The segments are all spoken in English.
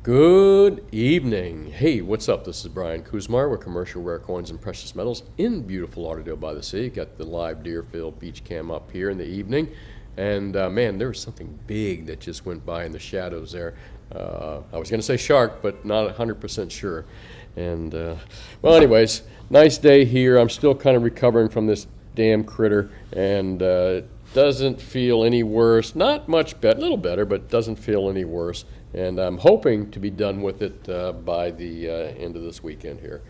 Good evening. Hey, what's up? This is Brian Kuzmar with Commercial Rare Coins and Precious Metals in beautiful Lauderdale by the Sea. Got the live Deerfield beach cam up here in the evening. And man, there was something big that just went by in the shadows there. I was going to say shark, but not 100% sure. And well, anyways, nice day here. I'm still kind of recovering from this damn critter, and doesn't feel any worse. Not much better, a little better, but doesn't feel any worse. And I'm hoping to be done with it by the end of this weekend here.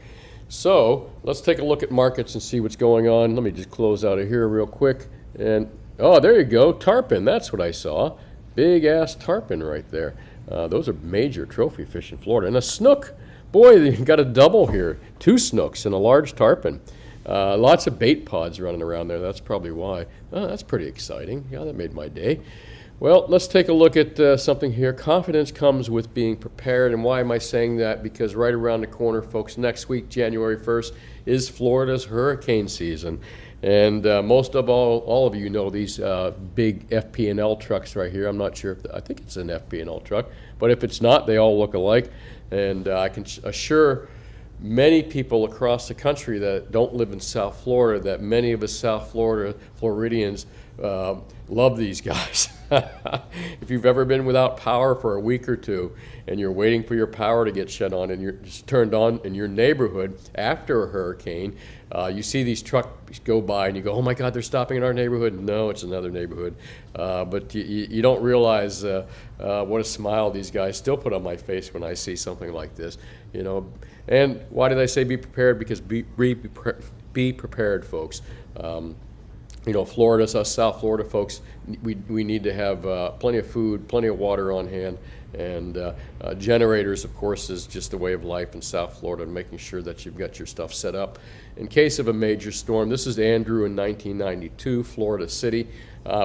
So let's take a look at markets and see what's going on. Let me just close out of here real quick. And oh, there you go, tarpon. That's what I saw. Big ass tarpon right there. Those are major trophy fish in Florida. And a snook. Boy, you got a double here. 2 snooks and a large tarpon. Lots of bait pods running around there. That's probably why. Oh, that's pretty exciting. Yeah, that made my day. Well, let's take a look at something here. Confidence comes with being prepared. And why am I saying that? Because right around the corner, folks, next week, January 1st, is Florida's hurricane season. And most of all of you know these big FP&L trucks right here. I'm not sure I think it's an FP&L truck. But if it's not, they all look alike. And I can assure many people across the country that don't live in South Florida that many of us South Floridians love these guys. If you've ever been without power for a week or two and you're waiting for your power to get shut on and you're just turned on in your neighborhood after a hurricane, you see these trucks go by and you go, oh my God, they're stopping in our neighborhood. No, it's another neighborhood. But you don't realize what a smile these guys still put on my face when I see something like this. You know, and why did I say be prepared? Because be prepared, folks. You know, Florida, us South Florida folks, we need to have plenty of food, plenty of water on hand, and generators, of course, is just the way of life in South Florida, making sure that you've got your stuff set up in case of a major storm. This is Andrew in 1992, Florida City,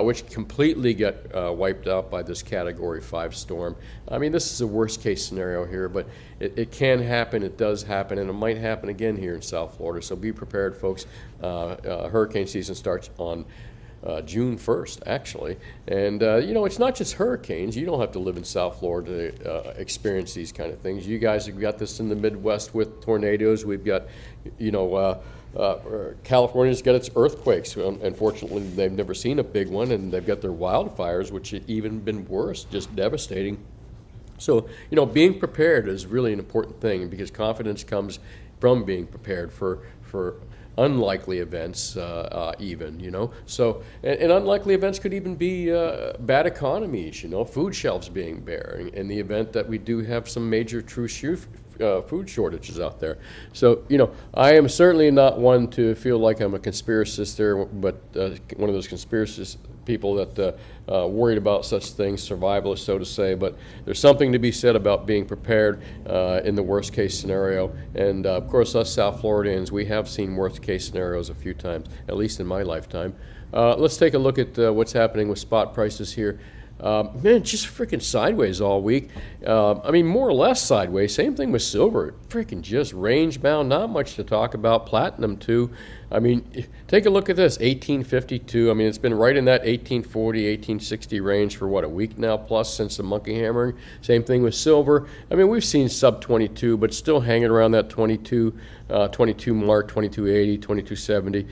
which completely got wiped out by this Category 5 storm. I mean, this is a worst case scenario here, but it can happen, it does happen, and it might happen again here in South Florida. So be prepared, folks. Hurricane season starts on June 1st, actually. And, you know, it's not just hurricanes. You don't have to live in South Florida to experience these kind of things. You guys have got this in the Midwest with tornadoes. We've got, you know, California's got its earthquakes. Unfortunately, they've never seen a big one, and they've got their wildfires, which have even been worse, just devastating. So, you know, being prepared is really an important thing because confidence comes from being prepared for unlikely events, even, you know. So, and unlikely events could even be bad economies, you know, food shelves being bare in the event that we do have some major true food shortages out there. So, you know, I am certainly not one to feel like I'm a conspiracist there, but one of those conspiracist people that worried about such things, survivalists, so to say. But there's something to be said about being prepared in the worst case scenario. And of course, us South Floridians, we have seen worst case scenarios a few times, at least in my lifetime. Let's take a look at what's happening with spot prices here. Man, just freaking sideways all week. I mean, more or less sideways. Same thing with silver. Freaking just range bound. Not much to talk about. Platinum, too. I mean, take a look at this, 1852. I mean, it's been right in that 1840, 1860 range for, what, a week now plus since the monkey hammering. Same thing with silver. I mean, we've seen sub 22, but still hanging around that 22 mark, 2280, 2270,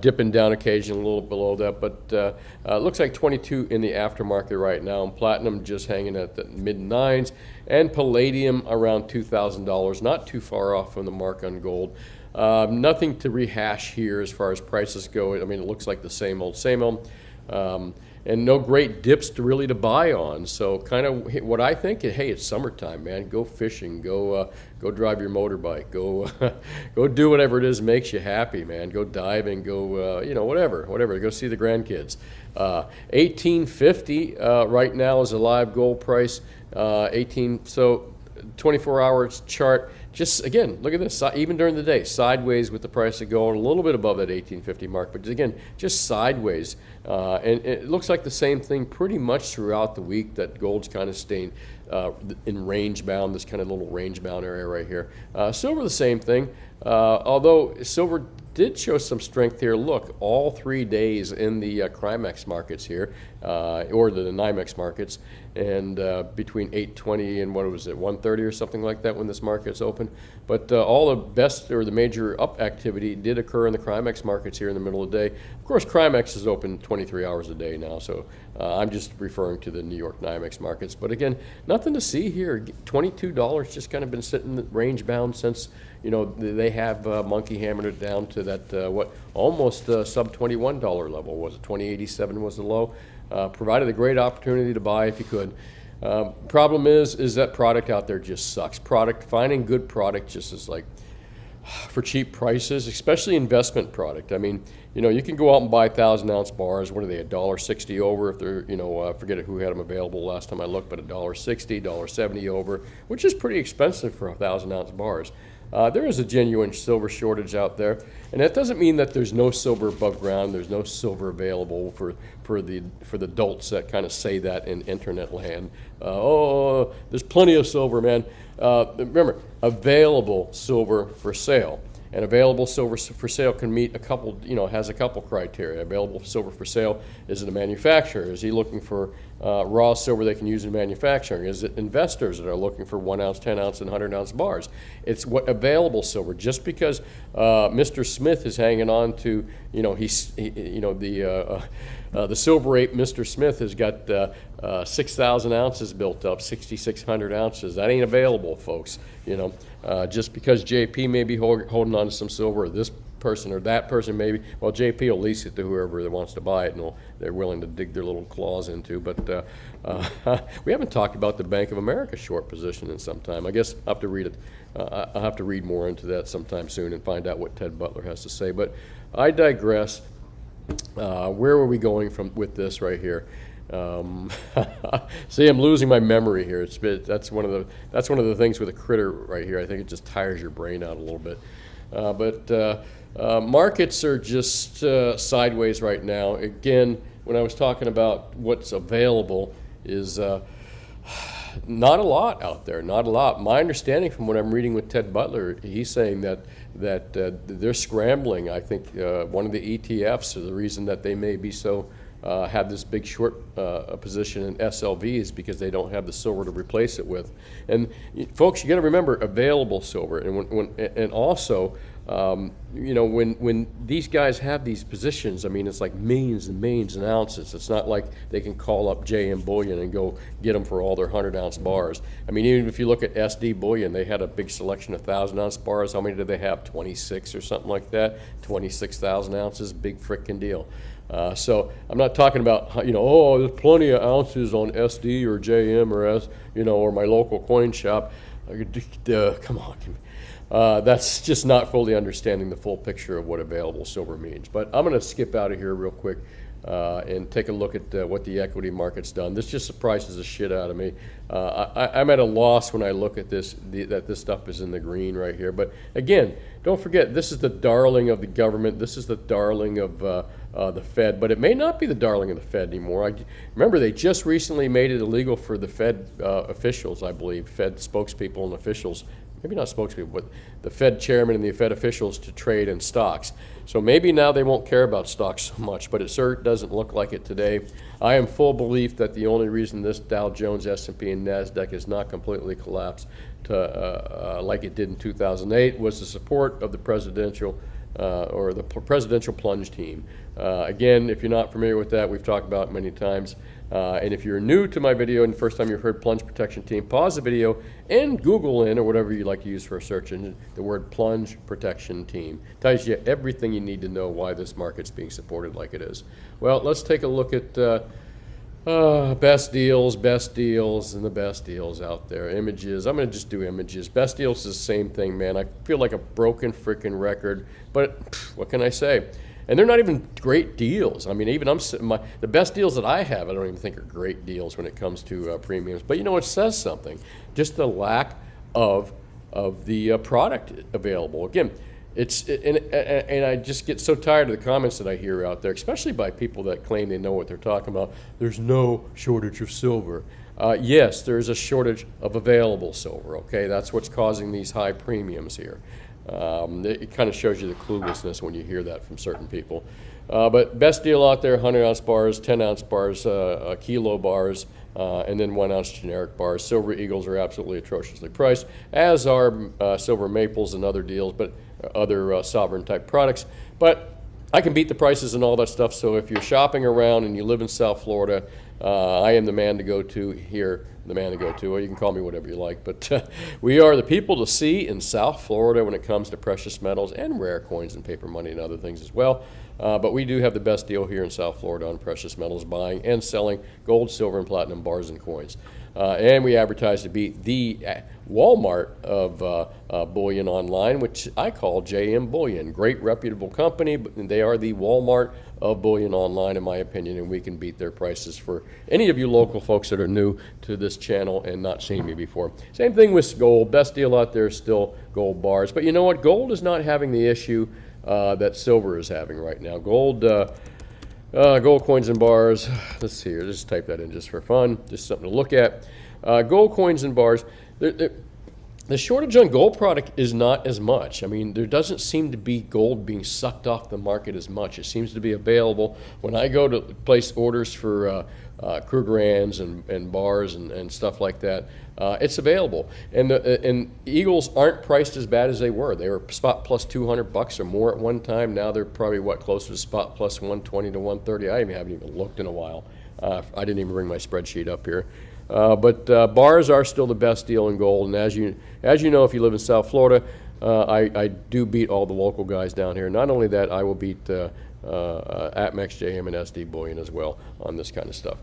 dipping down occasionally a little below that. But it looks like 22 in the aftermarket right now, and platinum just hanging at the mid-9s, and palladium around $2,000, not too far off from the mark on gold. Nothing to rehash here as far as prices go. I mean, it looks like the same old, same old. And no great dips to buy on. So kind of what I think, hey, it's summertime, man. Go fishing, go drive your motorbike, go do whatever it is makes you happy, man. Go diving, go, you know, whatever. Go see the grandkids. 1850 right now is a live gold price. 24-hour chart. Just, again, look at this, even during the day, sideways with the price of gold, a little bit above that 1850 mark, but again, just sideways. And it looks like the same thing pretty much throughout the week, that gold's kind of staying in range bound, this kind of little range bound area right here. Silver, the same thing, although silver did show some strength here. Look, all 3 days in the Crimex markets here, or the NYMEX markets, and between 8:20 and what was it, 1:30 or something like that when this market's open. But all the best or the major up activity did occur in the Crimex markets here in the middle of the day. Of course, Crimex is open 23 hours a day now, so I'm just referring to the New York NYMEX markets. But again, nothing to see here. $22 just kind of been sitting range bound since, you know, they have monkey hammered it down to that almost sub $21 level. Was it 20.87 was the low? Provided a great opportunity to buy if you could. Problem is that product out there just sucks. Finding good product just is like for cheap prices, especially investment product. I mean, you know, you can go out and buy 1,000-ounce bars. What are they, $1.60 over? If they're, you know, I forget who had them available last time I looked, but $1.60, $1.70 over, which is pretty expensive for 1,000-ounce bars. There is a genuine silver shortage out there, and that doesn't mean that there's no silver above ground. There's no silver available for the dolts that kind of say that in internet land. Oh, there's plenty of silver, man. Remember, available silver for sale. And available silver for sale can meet a couple, you know, has a couple criteria. Available silver for sale, is it a manufacturer? Is he looking for raw silver they can use in manufacturing? Is it investors that are looking for 1 ounce, 10 ounce, and 100-ounce bars? It's what available silver. Just because Mr. Smith is hanging on to, you know, the Silver Ape Mr. Smith has got 6,000 ounces built up, 6,600 ounces. That ain't available, folks. You know, just because JP may be holding on to some silver, or this person or that person maybe, well, JP will lease it to whoever that wants to buy it, and they're willing to dig their little claws into. But we haven't talked about the Bank of America short position in some time. I guess I'll have to read it. I'll have to read more into that sometime soon and find out what Ted Butler has to say. But I digress. Where were we going with this right here? See, I'm losing my memory here. That's one of the things with a critter right here. I think it just tires your brain out a little bit. But markets are just sideways right now. Again, when I was talking about what's available is not a lot out there, not a lot. My understanding from what I'm reading with Ted Butler, he's saying that they're scrambling. I think one of the ETFs, or the reason that they may be so have this big short position in SLV is because they don't have the silver to replace it with. And folks, you got to remember available silver, and also you know, when these guys have these positions, I mean, it's like millions and millions of ounces. It's not like they can call up JM Bullion and go get them for all their 100-ounce bars. I mean, even if you look at SD Bullion, they had a big selection of 1,000-ounce bars. How many did they have? 26 or something like that. 26,000 ounces, big frickin' deal. So I'm not talking about, you know, oh, there's plenty of ounces on SD or JM or you know, or my local coin shop. Come on. That's just not fully understanding the full picture of what available silver means. But I'm going to skip out of here real quick and take a look at what the equity market's done. This just surprises the shit out of me. I'm at a loss when I look at this, that this stuff is in the green right here. But again, don't forget, this is the darling of the government. This is the darling of the Fed. But it may not be the darling of the Fed anymore. Remember, they just recently made it illegal for the Fed officials, I believe, Fed spokespeople and officials, maybe not spokespeople, but the Fed chairman and the Fed officials to trade in stocks. So maybe now they won't care about stocks so much, but it sure doesn't look like it today. I am full belief that the only reason this Dow Jones, S&P, and NASDAQ has not completely collapsed to, like it did in 2008 was the support of the presidential or the presidential plunge team. Again, if you're not familiar with that, we've talked about it many times. And if you're new to my video and the first time you heard plunge protection team, pause the video and Google in, or whatever you like to use for a search engine, the word plunge protection team. Tells you everything you need to know why this market's being supported like it is. Well, let's take a look at best deals, and the best deals out there. Images, I'm going to just do images. Best deals is the same thing, man. I feel like a broken freaking record, but what can I say? And they're not even great deals. I mean, even the best deals that I have, I don't even think are great deals when it comes to premiums. But you know, it says something. Just the lack of the product available. Again, and I just get so tired of the comments that I hear out there, especially by people that claim they know what they're talking about. There's no shortage of silver. Yes, there's a shortage of available silver. Okay, that's what's causing these high premiums here. It kind of shows you the cluelessness when you hear that from certain people. But best deal out there, 100-ounce bars, 10-ounce bars, kilo bars, and then 1 ounce generic bars. Silver Eagles are absolutely atrociously priced, as are Silver Maples and other deals, but other sovereign type products. But I can beat the prices and all that stuff, so if you're shopping around and you live in South Florida, I am the man to go to here, or you can call me whatever you like, but we are the people to see in South Florida when it comes to precious metals and rare coins and paper money and other things as well. But we do have the best deal here in South Florida on precious metals, buying and selling gold, silver, and platinum bars and coins. And we advertise to be the Walmart of bullion online, which I call JM Bullion. Great reputable company, but they are the Walmart of bullion online, in my opinion, and we can beat their prices for any of you local folks that are new to this channel and not seen me before. Same thing with gold. Best deal out there is still gold bars. But you know what? Gold is not having the issue that silver is having right now. Gold coins and bars. Let's see here. Just type that in just for fun. Just something to look at. Gold coins and bars. The shortage on gold product is not as much. I mean, there doesn't seem to be gold being sucked off the market as much. It seems to be available. When I go to place orders for Krugerrands and bars and stuff like that, it's available. And Eagles aren't priced as bad as they were. They were spot plus $200 or more at one time. Now they're probably closer to spot plus 120 to 130. I haven't even looked in a while. I didn't even bring my spreadsheet up here. But bars are still the best deal in gold, and as you know, if you live in South Florida, I do beat all the local guys down here. Not only that, I will beat APMEX, JM, and SD Bullion as well on this kind of stuff.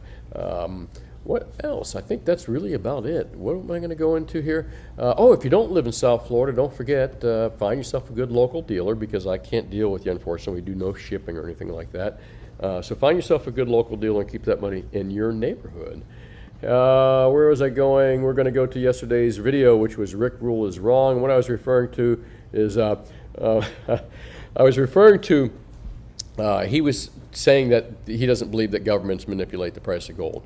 What else? I think that's really about it. What am I going to go into here? If you don't live in South Florida, don't forget, find yourself a good local dealer, because I can't deal with you, unfortunately. We do no shipping or anything like that. So find yourself a good local dealer and keep that money in your neighborhood. Where was I going? We're going to go to yesterday's video, which was Rick Rule is Wrong. What I was referring to is, he was saying that he doesn't believe that governments manipulate the price of gold.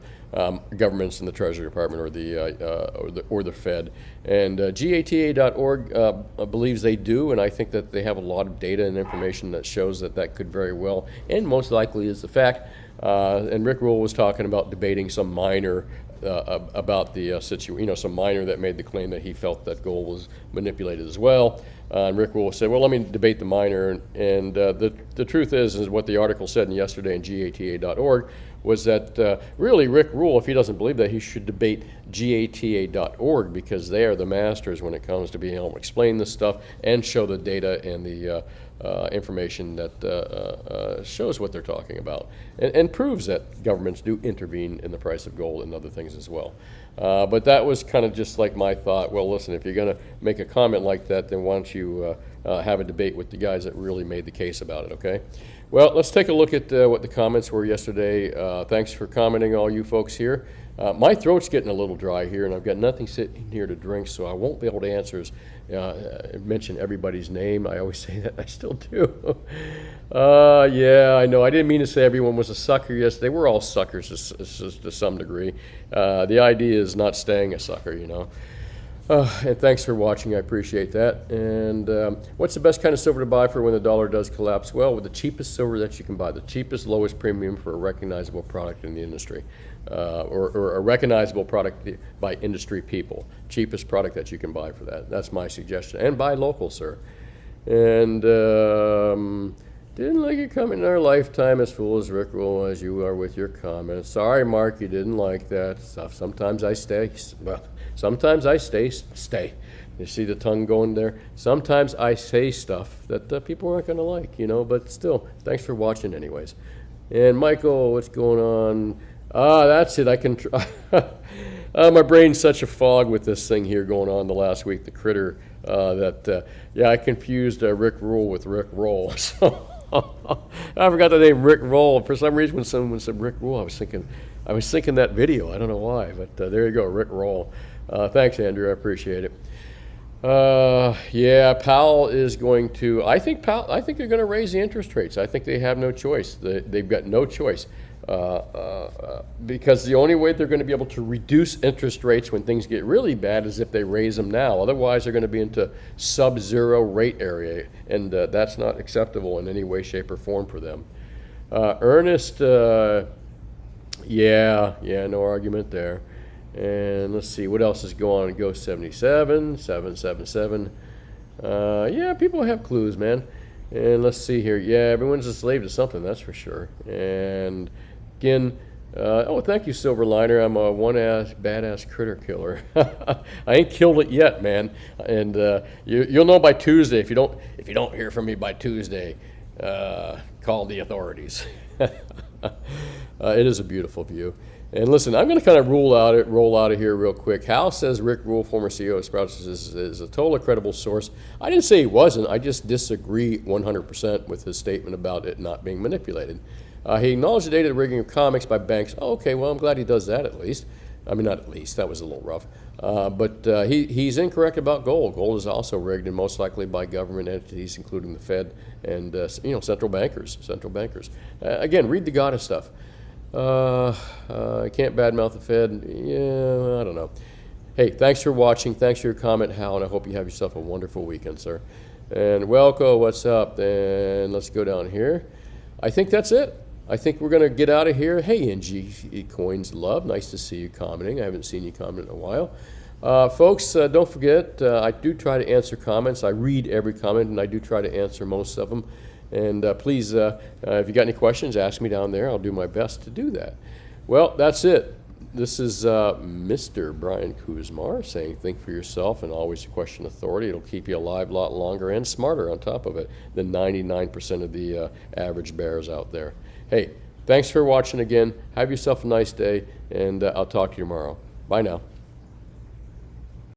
Governments in the Treasury Department or the Fed. And GATA.org believes they do, and I think that they have a lot of data and information that shows that that could very well, and most likely is the fact. And Rick Rule was talking about debating some miner about the situation, some miner that made the claim that he felt that gold was manipulated as well. And Rick Rule said, well, let me debate the miner. And the truth is what the article said yesterday in GATA.org was that really Rick Rule, if he doesn't believe that, he should debate GATA.org, because they are the masters when it comes to being able to explain this stuff and show the data and the information that shows what they're talking about and proves that governments do intervene in the price of gold and other things as well. But that was kind of just like my thought. Well, listen, if you're going to make a comment like that, then why don't you have a debate with the guys that really made the case about it, okay? Well, let's take a look at what the comments were yesterday. Thanks for commenting, all you folks here. My throat's getting a little dry here, and I've got nothing sitting here to drink, so I won't be able to mention everybody's name. I always say that. I still do. Yeah, I know. I didn't mean to say everyone was a sucker yesterday. We're all suckers to some degree. The idea is not staying a sucker, and thanks for watching. I appreciate that. And what's the best kind of silver to buy for when the dollar does collapse? Well, with the cheapest silver that you can buy, the cheapest, lowest premium for a recognizable product in the industry, or a recognizable product by industry people. Cheapest product that you can buy for that. That's my suggestion. And buy local, sir. And didn't like your comment in our lifetime, as full as Rick Rule as you are with your comments. Sorry, Mark, you didn't like that stuff. Sometimes I stay. Well, sometimes I stay. You see the tongue going there? Sometimes I say stuff that people aren't going to like, but still, thanks for watching anyways. And Michael, what's going on? That's it. I can my brain's such a fog with this thing here going on the last week, the critter, I confused Rick Rule with Rick Roll. So I forgot the name Rick Roll. For some reason, when someone said Rick Rule, I was thinking that video. I don't know why, but there you go, Rick Roll. Thanks, Andrew. I appreciate it. Powell is going to. I think they're going to raise the interest rates. I think they have no choice. They've got no choice. Because the only way they're going to be able to reduce interest rates when things get really bad is if they raise them now. Otherwise, they're going to be into sub-zero rate area, and that's not acceptable in any way, shape, or form for them. Ernest Yeah, yeah, no argument there. And let's see, what else is going on? Go 77, 777. Yeah, people have clues, man. And let's see here. Yeah, everyone's a slave to something, that's for sure. And again, oh, thank you, Silver Liner. I'm a one-ass badass critter killer. I ain't killed it yet, man. And you'll know by Tuesday. If you don't hear from me by Tuesday, call the authorities. It is a beautiful view. And listen, I'm going to kind of roll out of here real quick. Hal says Rick Rule, former CEO of Sprouts, is a totally credible source. I didn't say he wasn't. I just disagree 100% with his statement about it not being manipulated. He acknowledged the data rigging of comics by banks. Oh, okay, well, I'm glad he does that at least. I mean, not at least. That was a little rough. But he's incorrect about gold. Gold is also rigged, and most likely by government entities, including the Fed and central bankers. Again, read the goddess stuff. I can't badmouth the Fed. Yeah, I don't know. Hey, thanks for watching. Thanks for your comment, Hal, and I hope you have yourself a wonderful weekend, sir. And Welco, what's up? And let's go down here. I think that's it. I think we're going to get out of here. Hey, NG Coins Love, nice to see you commenting. I haven't seen you comment in a while. Folks, don't forget, I do try to answer comments. I read every comment, and I do try to answer most of them. And please, if you got any questions, ask me down there. I'll do my best to do that. Well, that's it. This is Mr. Brian Kuzmar saying, think for yourself and always question authority. It'll keep you alive a lot longer and smarter on top of it than 99% of the average bears out there. Hey, thanks for watching again. Have yourself a nice day, and I'll talk to you tomorrow. Bye now.